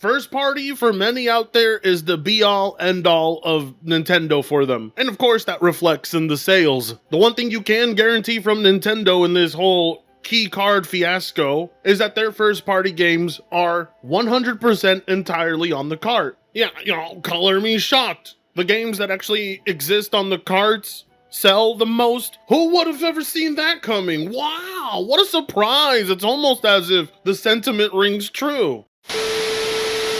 First party for many out there is the be-all, end-all of Nintendo for them. And of course that reflects in the sales. The one thing you can guarantee from Nintendo in this whole key card fiasco is that their first party games are 100% entirely on the cart. Yeah, color me shocked. The games that actually exist on the carts sell the most? Who would have ever seen that coming? Wow, what a surprise. It's almost as if the sentiment rings true.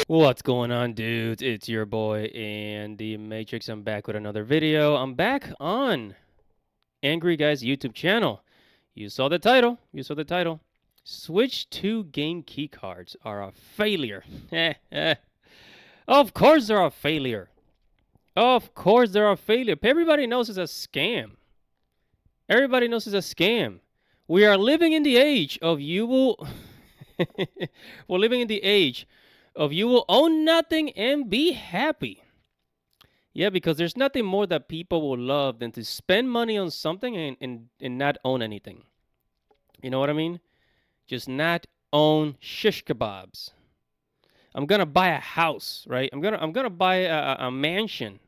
What's going on, dudes? It's your boy Andy Matrix. I'm back with another video. I'm back on Angry Guy's YouTube channel. You saw the title. Switch 2 game key cards are a failure. Of course they're a failure. Everybody knows it's a scam. We are living in the age of you will own nothing and be happy. Yeah, because there's nothing more that people will love than to spend money on something and not own anything. You know what I mean? Just not own shish kebabs. I'm gonna buy a house, right? I'm gonna buy a mansion,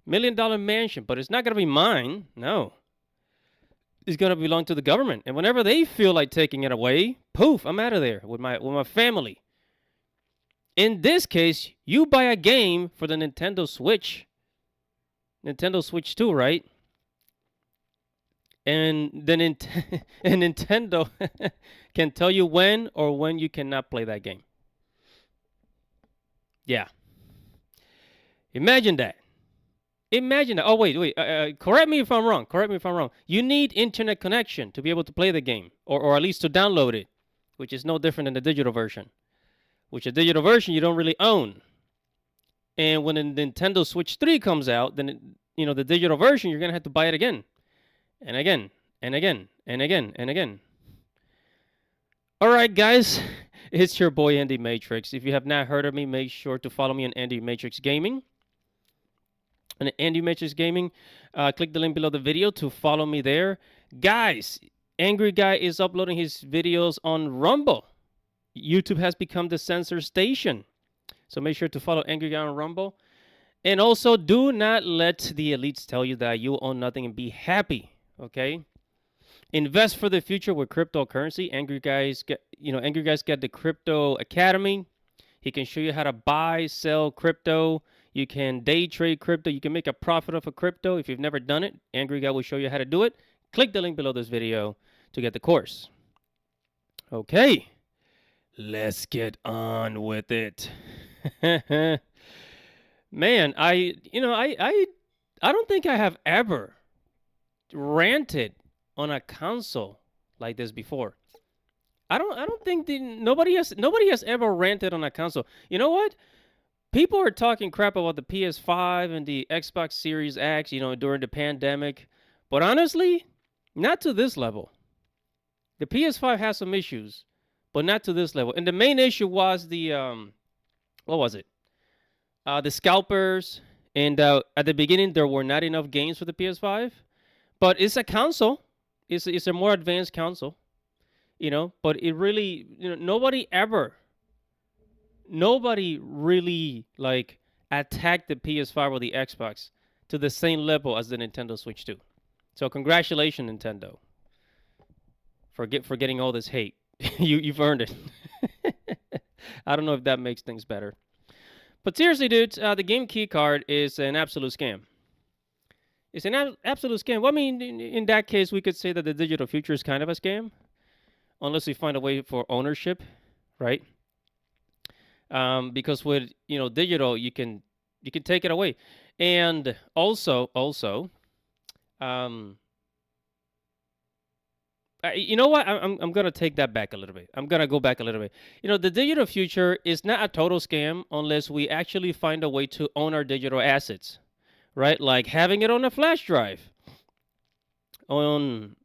$1 million mansion, but it's not gonna be mine. No, it's gonna belong to the government, and whenever they feel like taking it away, poof, I'm out of there with my family. In this case, you buy a game for the Nintendo Switch 2, right? And then and Nintendo can tell you when you cannot play that game. Yeah. Imagine that. Oh, wait. Correct me if I'm wrong. You need internet connection to be able to play the game, or at least to download it, which is no different than the digital version. Which a digital version you don't really own. And when the Nintendo Switch 3 comes out, then the digital version, you're gonna have to buy it again. And again. Alright guys, it's your boy Andy Matrix. If you have not heard of me, make sure to follow me on Andy Matrix Gaming. And Andy Matrix Gaming, click the link below the video to follow me there. Guys, Angry Guy is uploading his videos on Rumble. YouTube has become the censor station. So make sure to follow Angry Guy on Rumble. And also, do not let the elites tell you that you own nothing and be happy. Okay? Invest for the future with cryptocurrency. Angry Guys got the Crypto Academy. He can show you how to buy, sell crypto. You can day trade crypto. You can make a profit off of crypto. If you've never done it, Angry Guy will show you how to do it. Click the link below this video to get the course. Okay. Let's get on with it. Man, I don't think I have ever ranted on a console like this before. I don't think nobody has ever ranted on a console. You know what? People are talking crap about the PS5 and the Xbox Series X, during the pandemic. But honestly, not to this level. The PS5 has some issues, but not to this level. And the main issue was the, what was it? The scalpers. And at the beginning, there were not enough games for the PS5. But it's a console. It's a more advanced console. But it really, nobody really, attacked the PS5 or the Xbox to the same level as the Nintendo Switch 2. So congratulations, Nintendo, for getting all this hate. You've earned it. I don't know if that makes things better. But seriously, dudes, the game key card is an absolute scam. It's an absolute scam. Well, I mean, in that case, we could say that the digital future is kind of a scam, unless we find a way for ownership, right? Because with digital, you can take it away, and also, you know what? I'm gonna take that back a little bit. I'm gonna go back a little bit. The digital future is not a total scam unless we actually find a way to own our digital assets, right? Like having it on a flash drive, on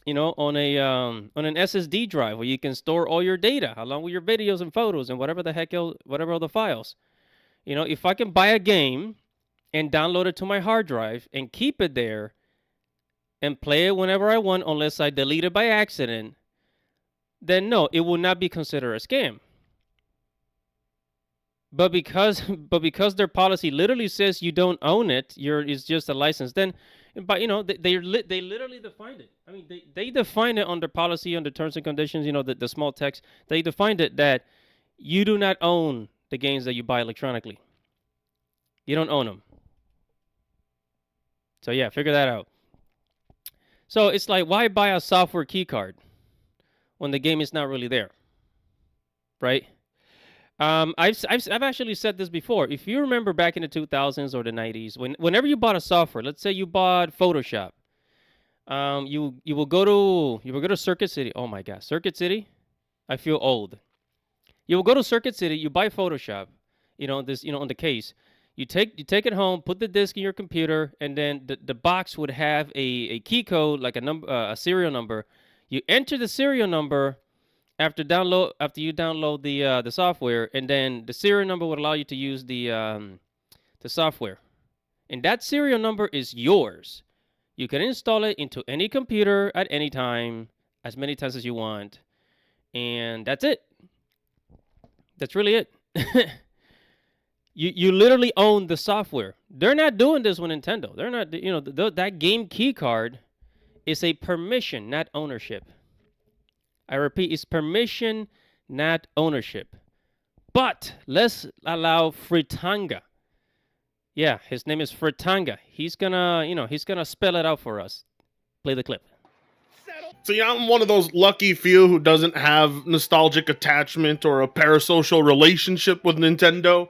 an SSD drive where you can store all your data along with your videos and photos and whatever other files. If I can buy a game and download it to my hard drive and keep it there and play it whenever I want, unless I delete it by accident, then no, it will not be considered a scam. but because their policy literally says you don't own it, it's just a license. Then, but they literally defined it. I mean, they define it under policy, under terms and conditions. The small text. They defined it that you do not own the games that you buy electronically. You don't own them. So yeah, figure that out. So it's like, why buy a software key card when the game is not really there, right? I've actually said this before. If you remember back in the 2000s or the 90s, whenever you bought a software, let's say you bought Photoshop, you will go to Circuit City. Oh my God, Circuit City! I feel old. You will go to Circuit City. You buy Photoshop. On the case. You take it home, put the disk in your computer, and then the box would have a key code, like a serial number. You enter the serial number after you download the software, and then the serial number would allow you to use the software. And that serial number is yours. You can install it into any computer at any time, as many times as you want, and that's it. That's really it. You literally own the software. They're not doing this with Nintendo. They're not, that game key card is a permission, not ownership. I repeat, it's permission, not ownership. But let's allow Fritanga. Yeah, his name is Fritanga. He's gonna spell it out for us. Play the clip. See, I'm one of those lucky few who doesn't have nostalgic attachment or a parasocial relationship with Nintendo.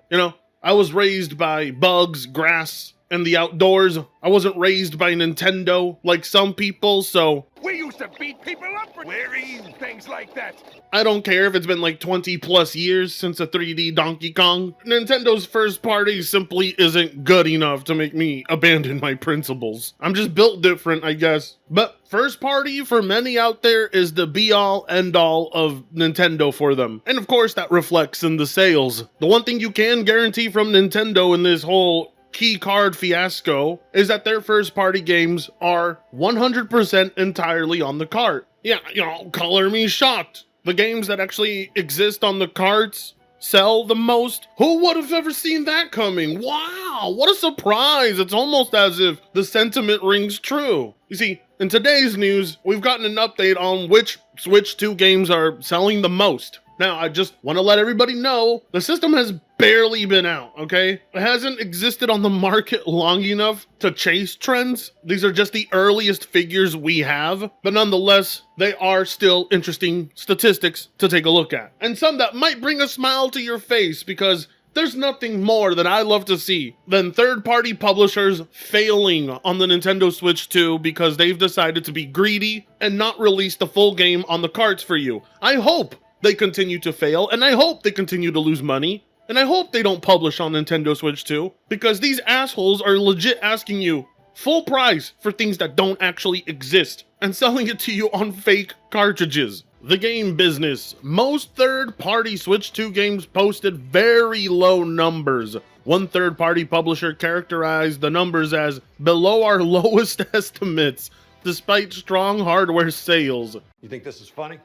I was raised by bugs, grass, and the outdoors. I wasn't raised by Nintendo like some people, so We used to beat people up for wearing things like that. I don't care if it's been like 20 plus years since a 3D Donkey Kong. Nintendo's first party simply isn't good enough to make me abandon my principles. I'm just built different, I guess. But first party for many out there is the be-all, end-all of Nintendo for them. And of course that reflects in the sales. The one thing you can guarantee from Nintendo in this whole key card fiasco is that their first party games are 100% entirely on the cart. Yeah, color me shocked. The games that actually exist on the carts sell the most? Who would have ever seen that coming? Wow, what a surprise. It's almost as if the sentiment rings true. You see, in today's news, we've gotten an update on which Switch 2 games are selling the most. Now, I just want to let everybody know, the system has barely been out, okay? It hasn't existed on the market long enough to chase trends. These are just the earliest figures we have, but nonetheless, they are still interesting statistics to take a look at. And some that might bring a smile to your face, because there's nothing more that I love to see than third-party publishers failing on the Nintendo Switch 2 because they've decided to be greedy and not release the full game on the carts for you. I hope they continue to fail, and I hope they continue to lose money, and I hope they don't publish on Nintendo Switch 2, because these assholes are legit asking you full price for things that don't actually exist, and selling it to you on fake cartridges. The game business. Most third-party Switch 2 games posted very low numbers. One third-party publisher characterized the numbers as below our lowest estimates, despite strong hardware sales. You think this is funny?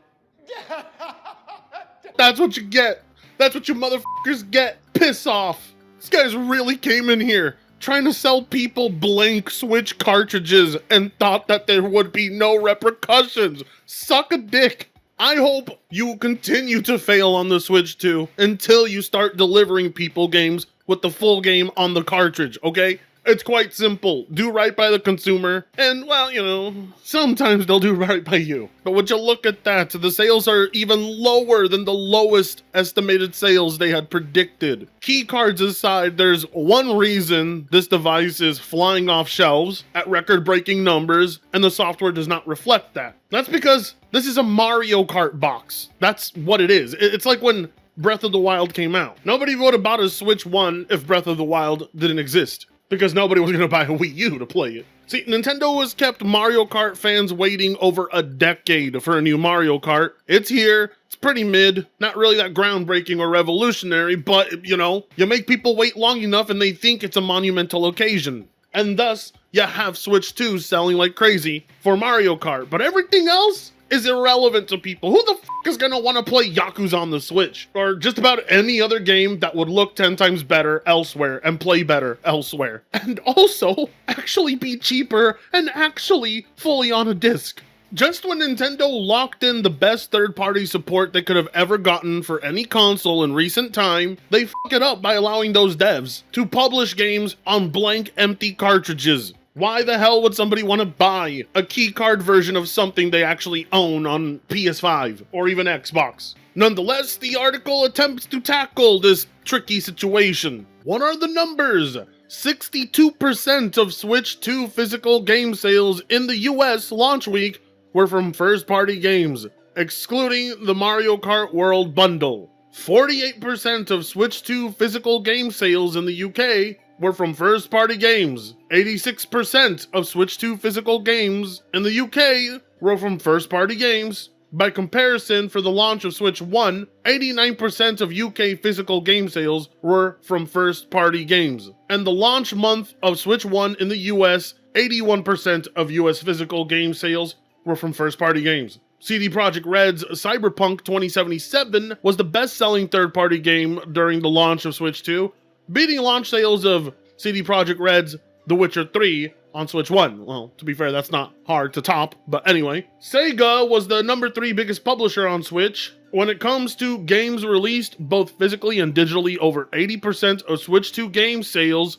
That's what you get. That's what you motherfuckers get. Piss off. This guys really came in here trying to sell people blank Switch cartridges and thought that there would be no repercussions. Suck a dick. I hope you continue to fail on the Switch 2 until you start delivering people games with the full game on the cartridge, okay? It's quite simple. Do right by the consumer, and, well, sometimes they'll do right by you. But would you look at that? The sales are even lower than the lowest estimated sales they had predicted. Key cards aside, there's one reason this device is flying off shelves at record-breaking numbers, and the software does not reflect that. That's because this is a Mario Kart box. That's what it is. It's like when Breath of the Wild came out. Nobody would have bought a Switch 1 if Breath of the Wild didn't exist, because nobody was going to buy a Wii U to play it. See, Nintendo has kept Mario Kart fans waiting over a decade for a new Mario Kart. It's here. It's pretty mid. Not really that groundbreaking or revolutionary, but, you make people wait long enough and they think it's a monumental occasion. And thus, you have Switch 2 selling like crazy for Mario Kart. But everything else is irrelevant to people. Who the is gonna want to play Yakuza on the Switch? Or just about any other game that would look 10 times better elsewhere and play better elsewhere. And also, actually be cheaper and actually fully on a disc. Just when Nintendo locked in the best third-party support they could have ever gotten for any console in recent time, they f*** it up by allowing those devs to publish games on blank, empty cartridges. Why the hell would somebody want to buy a keycard version of something they actually own on PS5 or even Xbox? Nonetheless, the article attempts to tackle this tricky situation. What are the numbers? 62% of Switch 2 physical game sales in the US launch week were from first-party games, excluding the Mario Kart World bundle. 48% of Switch 2 physical game sales in the UK were from first-party games. 86% of Switch 2 physical games in the UK were from first-party games. By comparison, for the launch of Switch 1, 89% of UK physical game sales were from first-party games. And the launch month of Switch 1 in the US, 81% of US physical game sales were from first-party games. CD Projekt Red's Cyberpunk 2077 was the best-selling third-party game during the launch of Switch 2, beating launch sales of CD Projekt Red's The Witcher 3 on Switch 1. Well, to be fair, that's not hard to top, but anyway. Sega was the number 3 biggest publisher on Switch. When it comes to games released, both physically and digitally, over 80% of Switch 2 game sales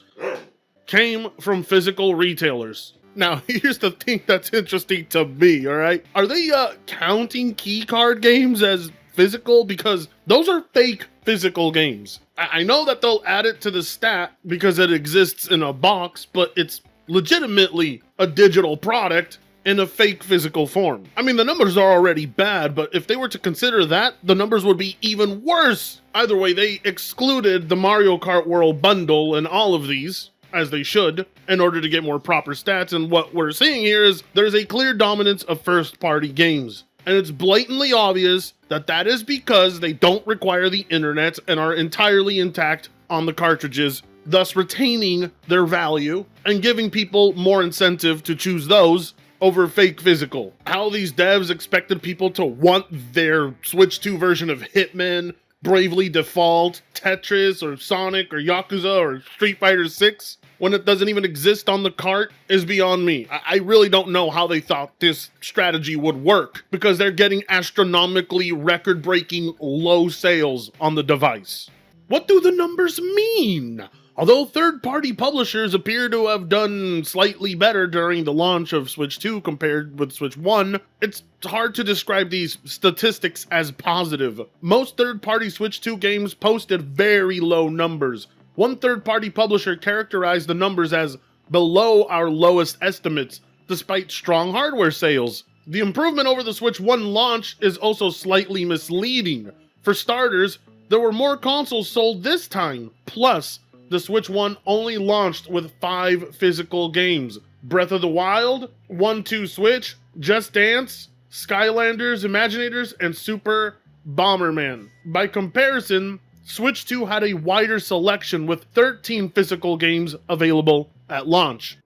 came from physical retailers. Now, here's the thing that's interesting to me, alright? Are they counting keycard games as physical? Because those are fake physical games. I know that they'll add it to the stat because it exists in a box, but it's legitimately a digital product in a fake physical form. I mean, the numbers are already bad, but if they were to consider that, the numbers would be even worse. Either way, they excluded the Mario Kart World bundle and all of these, as they should, in order to get more proper stats. And what we're seeing here is there's a clear dominance of first-party games. And it's blatantly obvious that that is because they don't require the internet and are entirely intact on the cartridges, thus retaining their value and giving people more incentive to choose those over fake physical. How these devs expected people to want their Switch 2 version of Hitman, Bravely Default, Tetris, or Sonic, or Yakuza, or Street Fighter 6 when it doesn't even exist on the cart is beyond me. I really don't know how they thought this strategy would work, because they're getting astronomically record-breaking low sales on the device. What do the numbers mean? Although third-party publishers appear to have done slightly better during the launch of Switch 2 compared with Switch 1, it's hard to describe these statistics as positive. Most third-party Switch 2 games posted very low numbers. One third-party publisher characterized the numbers as below our lowest estimates, despite strong hardware sales. The improvement over the Switch 1 launch is also slightly misleading. For starters, there were more consoles sold this time. Plus, the Switch 1 only launched with 5 physical games: Breath of the Wild, 1-2 Switch, Just Dance, Skylanders, Imaginators, and Super Bomberman. By comparison, Switch 2 had a wider selection with 13 physical games available at launch.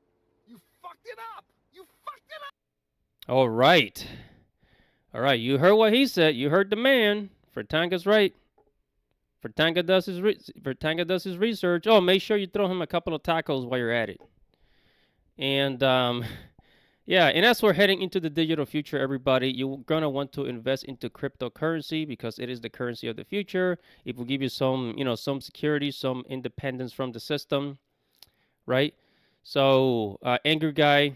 You fucked it up! You fucked it up! All right. All right, you heard what he said. You heard the man. Fertanga's right. Fertanga does his research. Oh, make sure you throw him a couple of tacos while you're at it. And yeah, and as we're heading into the digital future, everybody, you're gonna want to invest into cryptocurrency because it is the currency of the future. It will give you some, some security, some independence from the system, right? So, Angry Guy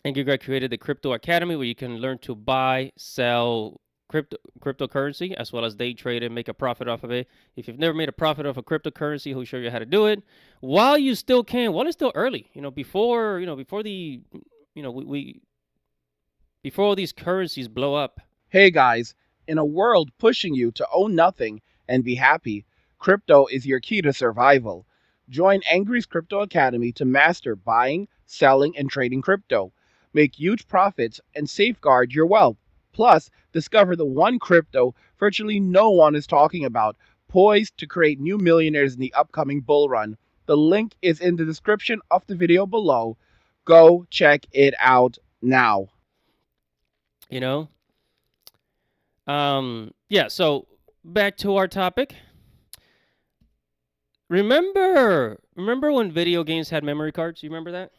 created the Crypto Academy where you can learn to buy, sell cryptocurrency as well as day trade and make a profit off of it. If you've never made a profit off a cryptocurrency, he'll show you how to do it while you still can. While it's still early, before all these currencies blow up. Hey guys, in a world pushing you to own nothing and be happy, crypto is your key to survival. Join Angry's Crypto Academy to master buying, selling, and trading crypto. Make huge profits and safeguard your wealth. Plus, discover the one crypto virtually no one is talking about, poised to create new millionaires in the upcoming bull run. The link is in the description of the video below. Go check it out now. Yeah, so back to our topic. Remember when video games had memory cards? You remember that?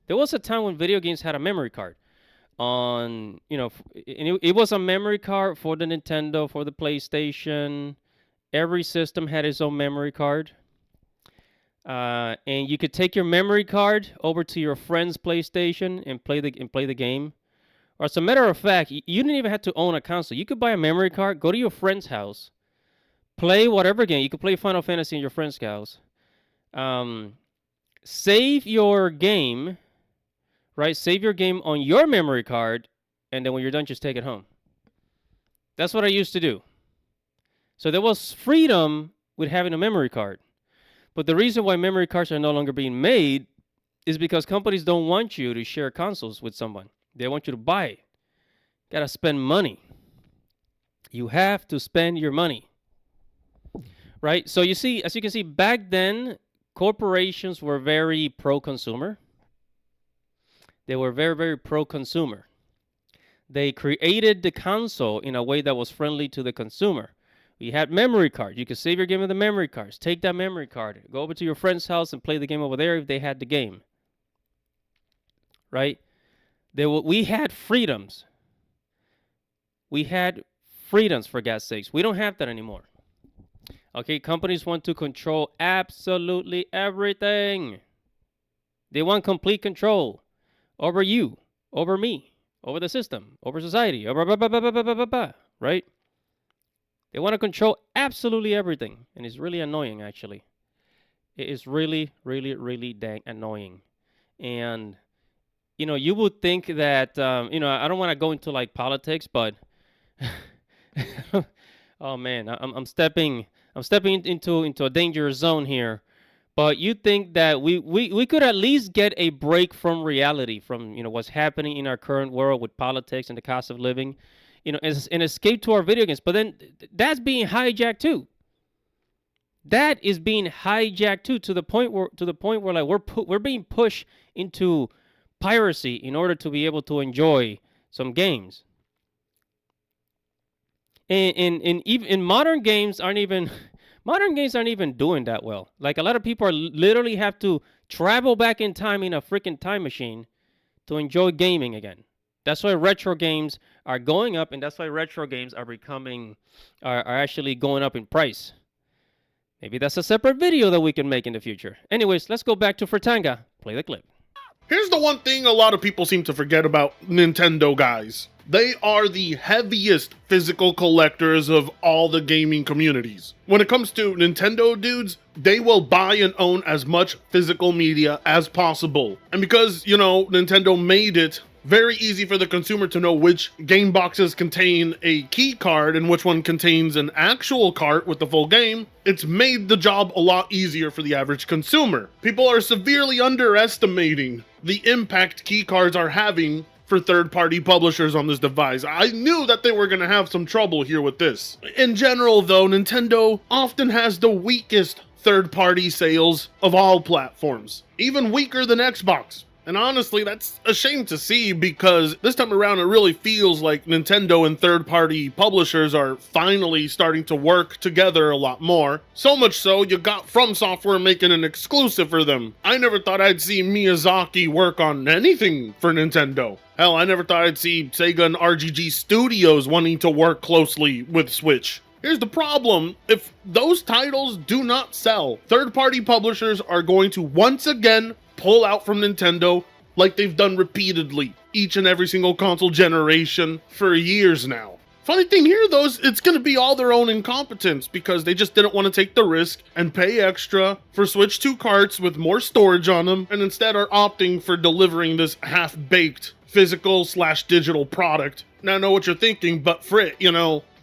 There was a time when video games had a memory card on, and it was a memory card for the Nintendo, for the PlayStation. Every system had its own memory card. And you could take your memory card over to your friend's PlayStation and play the game. Or as a matter of fact, you didn't even have to own a console. You could buy a memory card, go to your friend's house, play whatever game. You could play Final Fantasy in your friend's house. Save your game, right? Save your game on your memory card, and then when you're done, just take it home. That's what I used to do. So there was freedom with having a memory card. But the reason why memory cards are no longer being made is because companies don't want you to share consoles with someone. They want you to buy it. Gotta spend money. You have to spend your money. Right? So you see, as you can see, back then, corporations were very pro-consumer. They were very, very pro-consumer. They created the console in a way that was friendly to the consumer. We had memory cards. You could save your game with the memory cards. Take that memory card. Go over to your friend's house and play the game over there if they had the game. Right? We had freedoms. We had freedoms, for God's sakes. We don't have that anymore. Okay, companies want to control absolutely everything. They want complete control over you, over me, over the system, over society, over right? They want to control absolutely everything, and it's really annoying, actually. It is really, really, really dang annoying. And, you would think that, I don't want to go into, like, politics, but, oh, man, I'm stepping into a dangerous zone here. But you think that we could at least get a break from reality, from, what's happening in our current world with politics and the cost of living, as an escape to our video games. But then that's being hijacked too. That is being hijacked too, to the point where like we're being pushed into piracy in order to be able to enjoy some games. And even modern games aren't even doing that well. Like, a lot of people literally have to travel back in time in a freaking time machine to enjoy gaming again. That's why retro games are going up, and that's why retro games are actually going up in price. Maybe that's a separate video that we can make in the future. Anyways, let's go back to Fratanga. Play the clip. Here's the one thing a lot of people seem to forget about Nintendo guys. They are the heaviest physical collectors of all the gaming communities. When it comes to Nintendo dudes, they will buy and own as much physical media as possible. And because, Nintendo made it very easy for the consumer to know which game boxes contain a key card and which one contains an actual cart with the full game, it's made the job a lot easier for the average consumer. People are severely underestimating the impact key cards are having for third-party publishers on this device. I knew that they were going to have some trouble here with this. In general, though, Nintendo often has the weakest third-party sales of all platforms, even weaker than Xbox. And honestly, that's a shame to see, because this time around it really feels like Nintendo and third-party publishers are finally starting to work together a lot more. So much so, you got From Software making an exclusive for them. I never thought I'd see Miyazaki work on anything for Nintendo. Hell, I never thought I'd see Sega and RGG Studios wanting to work closely with Switch. Here's the problem: if those titles do not sell, third-party publishers are going to once again pull out from Nintendo like they've done repeatedly each and every single console generation for years now. Funny thing here, though, is it's going to be all their own incompetence, because they just didn't want to take the risk and pay extra for Switch 2 carts with more storage on them, and instead are opting for delivering this half-baked physical/digital product. Now I know what you're thinking, but Frit,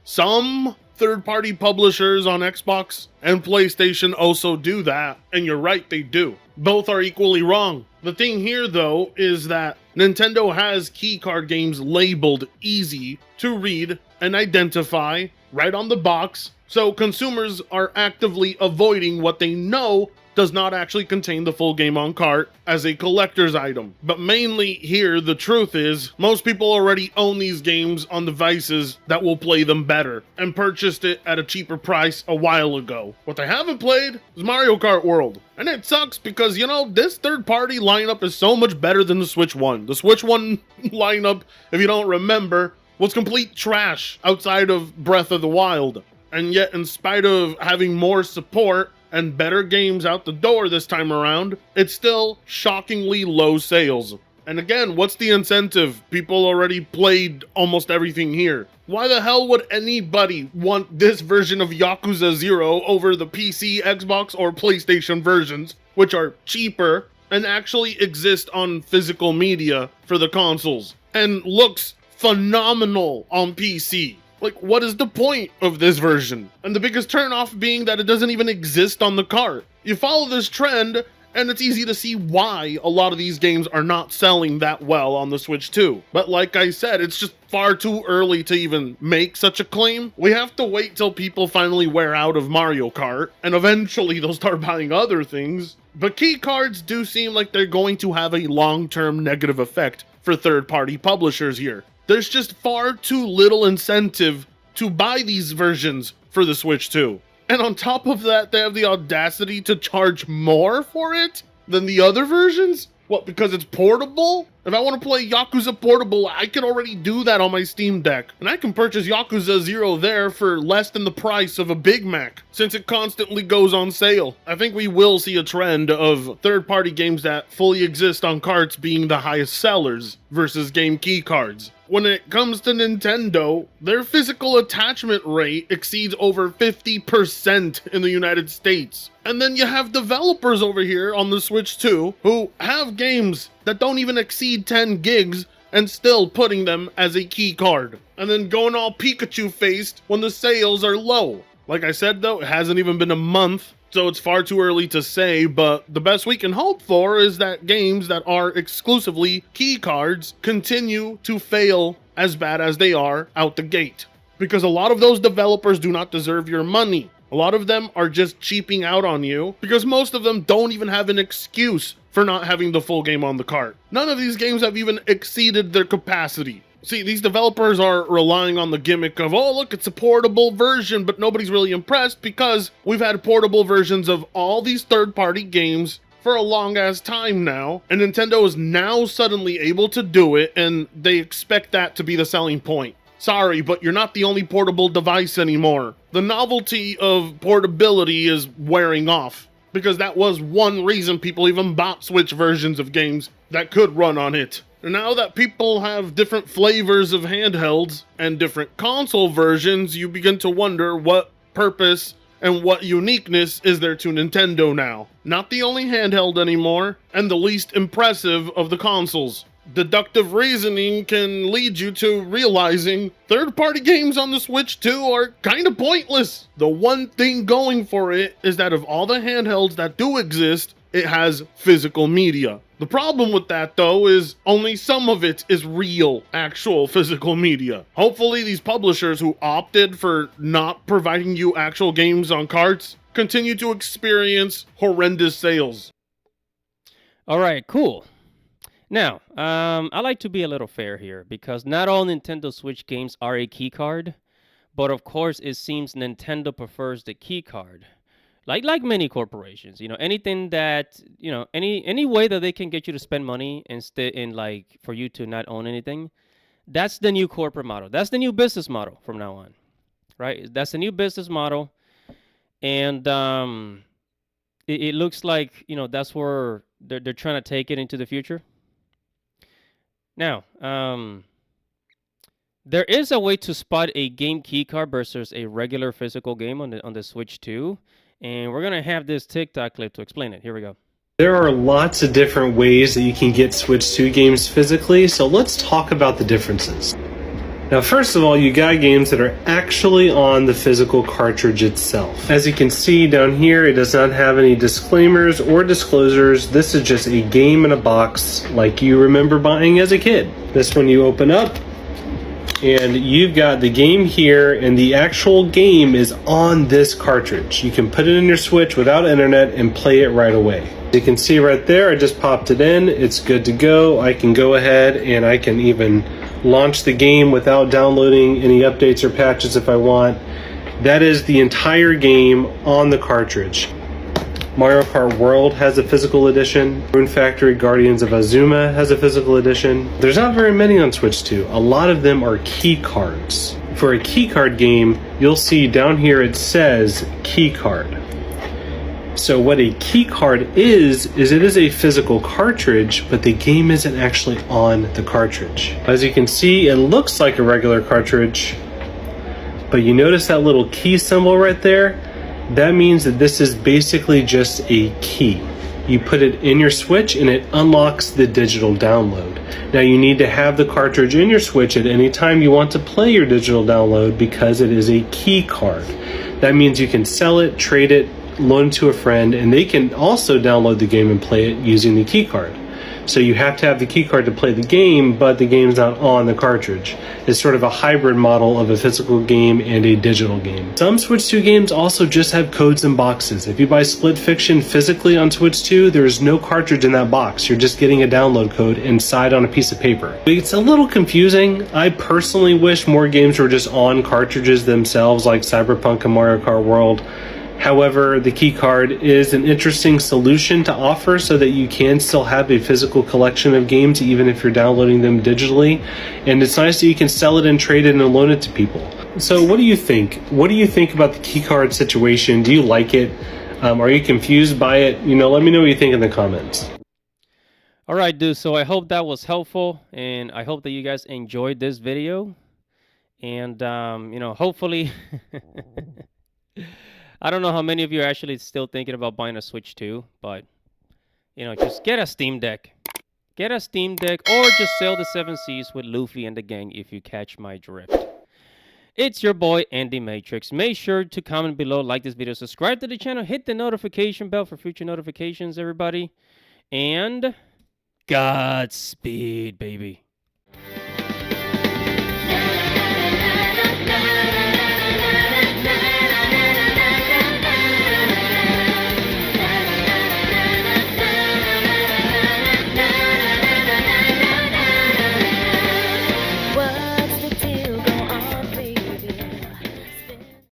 some third-party publishers on Xbox and PlayStation also do that, and you're right, they do. Both are equally wrong. The thing here, though, is that Nintendo has keycard games labeled easy to read and identify right on the box, so consumers are actively avoiding what they know does not actually contain the full game on cart as a collector's item. But mainly here, the truth is, most people already own these games on devices that will play them better and purchased it at a cheaper price a while ago. What they haven't played is Mario Kart World. And it sucks because, you know, this third-party lineup is so much better than the Switch 1. The Switch 1 lineup, if you don't remember, was complete trash outside of Breath of the Wild. And yet, in spite of having more support and better games out the door this time around, it's still shockingly low sales. And again, what's the incentive? People already played almost everything here. Why the hell would anybody want this version of Yakuza 0 over the PC, Xbox, or PlayStation versions, which are cheaper and actually exist on physical media for the consoles and looks phenomenal on PC? Like, what is the point of this version? And the biggest turnoff being that it doesn't even exist on the cart. You follow this trend, and it's easy to see why a lot of these games are not selling that well on the Switch 2. But like I said, it's just far too early to even make such a claim. We have to wait till people finally wear out of Mario Kart, and eventually they'll start buying other things. But key cards do seem like they're going to have a long-term negative effect for third-party publishers here. There's just far too little incentive to buy these versions for the Switch 2. And on top of that, they have the audacity to charge more for it than the other versions? What, because it's portable? If I want to play Yakuza Portable, I can already do that on my Steam Deck. And I can purchase Yakuza 0 there for less than the price of a Big Mac, since it constantly goes on sale. I think we will see a trend of third-party games that fully exist on carts being the highest sellers versus game key cards. When it comes to Nintendo, their physical attachment rate exceeds over 50% in the United States. And then you have developers over here on the Switch 2 who have games that don't even exceed 10 gigs and still putting them as a key card. And then going all Pikachu-faced when the sales are low. Like I said though, it hasn't even been a month, so it's far too early to say, but the best we can hope for is that games that are exclusively key cards continue to fail as bad as they are out the gate. Because a lot of those developers do not deserve your money. A lot of them are just cheaping out on you because most of them don't even have an excuse for not having the full game on the cart. None of these games have even exceeded their capacity. See, these developers are relying on the gimmick of, oh, look, it's a portable version, but nobody's really impressed because we've had portable versions of all these third-party games for a long-ass time now, and Nintendo is now suddenly able to do it, and they expect that to be the selling point. Sorry, but you're not the only portable device anymore. The novelty of portability is wearing off, because that was one reason people even bought Switch versions of games that could run on it. And now that people have different flavors of handhelds and different console versions, you begin to wonder what purpose and what uniqueness is there to Nintendo now. Not the only handheld anymore, and the least impressive of the consoles. Deductive reasoning can lead you to realizing third-party games on the Switch 2 are kind of pointless. The one thing going for it is that of all the handhelds that do exist, it has physical media. The problem with that, though, is only some of it is real, actual physical media. Hopefully, these publishers who opted for not providing you actual games on carts continue to experience horrendous sales. All right, cool. Now, I like to be a little fair here because not all Nintendo Switch games are a key card, but of course, it seems Nintendo prefers the key card. Like many corporations, you know, anything that, you know, any way that they can get you to spend money instead in like for you to not own anything, that's the new corporate model. That's the new business model from now on, right? That's the new business model, and it looks like, you know, that's where they're trying to take it into the future. Now, there is a way to spot a game key card versus a regular physical game on the Switch 2. And we're going to have this TikTok clip to explain it. Here we go. There are lots of different ways that you can get Switch 2 games physically, so let's talk about the differences. Now, first of all, you got games that are actually on the physical cartridge itself. As you can see down here, it does not have any disclaimers or disclosures. This is just a game in a box like you remember buying as a kid. This one you open up, and you've got the game here, and the actual game is on this cartridge. You can put it in your Switch without internet and play it right away. You can see right there, I just popped it in. It's good to go. I can go ahead and I can even launch the game without downloading any updates or patches if I want. That is the entire game on the cartridge. Mario Kart World has a physical edition. Rune Factory Guardians of Azuma has a physical edition. There's not very many on Switch 2. A lot of them are key cards. For a key card game, you'll see down here it says key card. So what a key card is it is a physical cartridge, but the game isn't actually on the cartridge. As you can see, it looks like a regular cartridge, but you notice that little key symbol right there? That means that this is basically just a key. You put it in your Switch and it unlocks the digital download. Now you need to have the cartridge in your Switch at any time you want to play your digital download because it is a key card. That means you can sell it, trade it, loan it to a friend, and they can also download the game and play it using the key card. So you have to have the key card to play the game, but the game's not on the cartridge. It's sort of a hybrid model of a physical game and a digital game. Some Switch 2 games also just have codes and boxes. If you buy Split Fiction physically on Switch 2, there is no cartridge in that box. You're just getting a download code inside on a piece of paper. It's a little confusing. I personally wish more games were just on cartridges themselves, like Cyberpunk and Mario Kart World. However, the key card is an interesting solution to offer so that you can still have a physical collection of games even if you're downloading them digitally. And it's nice that you can sell it and trade it and loan it to people. So what do you think? What do you think about the key card situation? Do you like it? Are you confused by it? Let me know what you think in the comments. All right, dude. So I hope that was helpful, and I hope that you guys enjoyed this video. And, hopefully... I don't know how many of you are actually still thinking about buying a Switch 2, but, just get a Steam Deck. Get a Steam Deck, or just sail the 7 seas with Luffy and the gang if you catch my drift. It's your boy, Andy Matrix. Make sure to comment below, like this video, subscribe to the channel, hit the notification bell for future notifications, everybody. And Godspeed, baby.